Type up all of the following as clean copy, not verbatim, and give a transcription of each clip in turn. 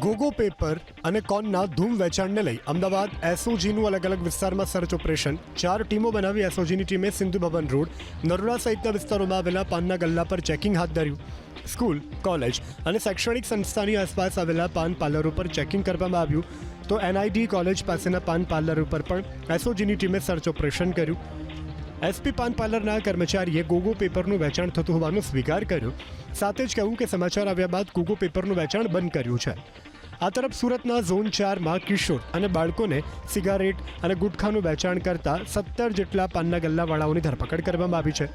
ગોગો paper અને કોનના ધૂમ વેચાણને લઈ અમદાવાદ એસઓજીનું અલગ અલગ વિસ્તારમાં સર્ચ ઓપરેશન 4 ટીમો બનાવી એસઓજીની ટીમે સિંધુ ભવન રોડ, નરોડા સહિતના વિસ્તારોમાં આવેલા પાનના ગલ્લા પર ચેકિંગ હાથ ધર્યું. સ્કૂલ, કોલેજ અને શૈક્ષણિક સંસ્થાની આસપાસ આવેલા પાન પાર્લરો પર ચેકિંગ કરવામાં આવ્યું. તો એનઆઈટી કોલેજ પાસેના પાન પાર્લર ઉપર પણ એસઓજીની ટીમે સર્ચ ઓપરેશન કર્યું. એસપી પાન પાર્લરના કર્મચારીએ ગોગો પેપરનું વેચાણ થતું હોવાનો સ્વીકાર કર્યો. સાથે જ કહ્યું કે સમાચાર આવ્યા બાદ ગોગો પેપરનું વેચાણ બંધ કર્યું છે. આ તરફ સુરતના ઝોન 4માં કિશોર અને બાળકોને સિગારેટ અને ગુટખાનું વેચાણ કરતા 17 જેટલા પાનના ગલ્લાવાળાઓની ધરપકડ કરવામાં આવી છે.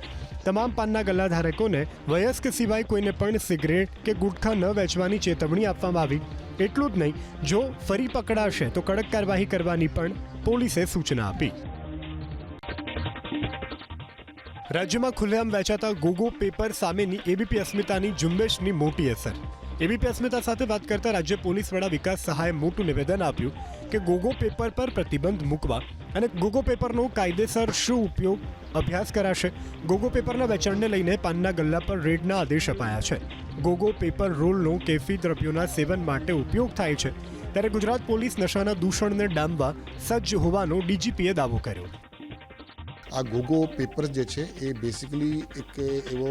તમામ પાનના ગલ્લા ધારકોને વયસ્ક સિવાય કોઈને પણ સિગરેટ કે ગુટખા ન વેચવાની ચેતવણી આપવામાં આવી. એટલું જ નહીં, જો ફરી પકડાશે તો કડક કાર્યવાહી કરવાની પણ પોલીસે સૂચના આપી. રાજ્યમાં ખુલ્લેઆમ વેચાતા ગોગો પેપર સામેની એબીપી અસ્મિતાની ઝુંબેશની મોટી અસર. એબીપી અસ્મિતા સાથે વાત કરતા રાજ્ય પોલીસ વડા વિકાસ સહાયે મોટું નિવેદન આપ્યું કે ગોગો પેપર પર પ્રતિબંધ મૂકવા અને ગોગો પેપરનો કાયદેસર શું ઉપયોગ અભ્યાસ કરાશે. ગોગો પેપરના વેચાણને લઈને પાનના ગલ્લા પર રેડના આદેશ અપાયા છે. ગોગો પેપર રોલનો કેફી દ્રવ્યોના સેવન માટે ઉપયોગ થાય છે, ત્યારે ગુજરાત પોલીસ નશાના દૂષણને ડામવા સજ્જ હોવાનો ડીજીપીએ દાવો કર્યો. આ ગોગો પેપર જે છે એ બેસિકલી એક એવો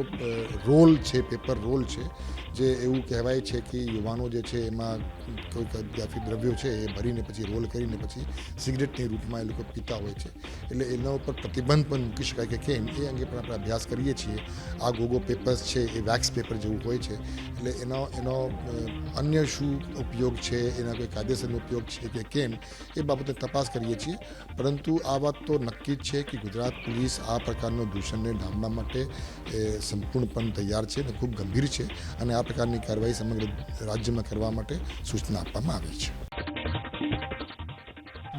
રોલ છે, પેપર રોલ છે, જે એવું કહેવાય છે કે યુવાનો જે છે એમાં કોઈક અદ્યાફી દ્રવ્યો છે એ ભરીને પછી રોલ કરીને પછી સિગરેટની રૂપમાં એ લોકો પીતા હોય છે. એટલે એના ઉપર પ્રતિબંધ પણ મૂકી શકાય કે કેમ, એ અંગે પણ આપણે અભ્યાસ કરીએ છીએ. આ ગોગો પેપર્સ છે એ વેક્સ પેપર જેવું હોય છે, એટલે એનો અન્ય શું ઉપયોગ છે, એના કોઈ કાયદેસરનો ઉપયોગ છે કે કેમ, એ બાબતે તપાસ કરીએ છીએ. પરંતુ આ વાત તો નક્કી જ છે કે ગુજરાત પોલીસ આ પ્રકારનો દૂષણને ડામવા માટે સંપૂર્ણપણે તૈયાર છે અને ખૂબ ગંભીર છે, અને આ પ્રકારની કાર્યવાહી સમગ્ર રાજ્યમાં કરવા માટે સૂચના આપવામાં આવી છે.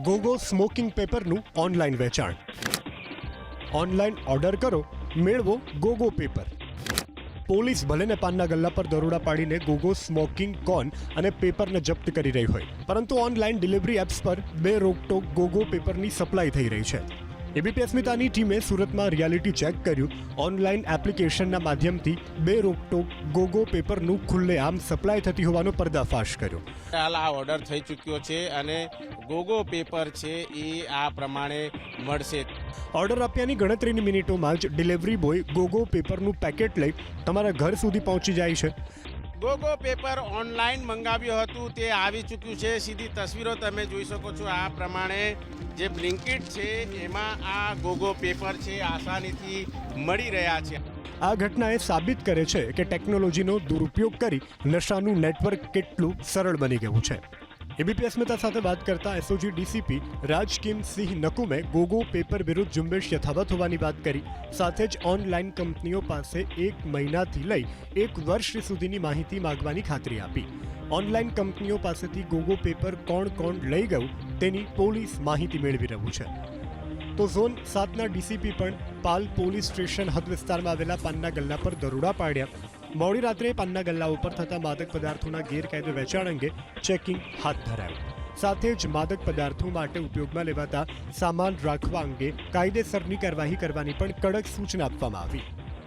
ગોગો સ્મોકિંગ પેપરનું ઓનલાઈન વેચાણ. ઓનલાઈન ઓર્ડર કરો, મેળવો ગોગો પેપર. પોલીસ ભલેને પાનના ગલ્લા પર દરોડા પાડીને ગોગો સ્મોકિંગ કોન અને પેપરને જપ્ત કરી રહી હોય, પરંતુ ઓનલાઈન ડિલિવરી એપ્સ પર બે રોકટોક ગોગો પેપરની સપ્લાય થઈ રહી છે. એબીપી અસ્મિતાની ટીમે સુરતમાં રિયાલિટી ચેક કર્યું. ઓનલાઈન એપ્લિકેશનના માધ્યમથી બે રોકટોક ગોગો પેપરનું ખુલ્લેઆમ સપ્લાય થતી હોવાનો પર્દાફાશ કર્યો. હાલ આ ઓર્ડર થઈ ચૂક્યો છે અને ગોગો પેપર છે એ આ પ્રમાણે મળશે. ઓર્ડર આપ્યાની ગણતરીની મિનિટોમાં જ ડિલિવરી બોય ગોગો પેપરનું પેકેટ લઈ તમારા ઘર સુધી પહોંચી જાય છે. ગોગો પેપર ઓનલાઈન મંગાવ્યું હતું તે આવી ચૂક્યું છે. સીધી તસવીરો તમે જોઈ શકો છો. આ પ્રમાણે જે બ્લિંકિટ છે એમાં આ ગોગો પેપર છે આસાનીથી મળી રહ્યા છે. આ ઘટના એ સાબિત કરે છે કે ટેકનોલોજીનો દુરુપયોગ કરી નશાનું નેટવર્ક કેટલું સરળ બની ગયું છે. એબીપી અસ્મિતા સાથે વાત કરતા એસઓજી ડીસીપી રાજકિમસિંહ નકુમે ગોગો પેપર વિરુદ્ધ ઝુંબેશ યથાવત હોવાની વાત કરી. સાથે જ ઓનલાઈન કંપનીઓ પાસે 1 મહિનાથી લઈ 1 વર્ષ સુધીની માહિતી માંગવાની ખાતરી આપી. ઓનલાઈન કંપનીઓ પાસેથી ગોગો પેપર કોણ લઈ ગયું તેની પોલીસ માહિતી મેળવી રહ્યું છે. તો ઝોન 7ના ડીસીપી પણ પાલ પોલીસ સ્ટેશન હદ વિસ્તારમાં આવેલા પાનના ગલ્લા પર દરોડા પાડ્યા. મોડી રાત્રે પાનના ગલ્લા ઉપર થતા માદક પદાર્થોના ગેરકાયદે વેચાણ અંગે ચેકિંગ હાથ ધરાયું. સાથે જ માદક પદાર્થો માટે ઉપયોગમાં લેવાતા સામાન રાખવા અંગે કાયદેસરની કાર્યવાહી કરવાની પણ કડક સૂચના આપવામાં આવી.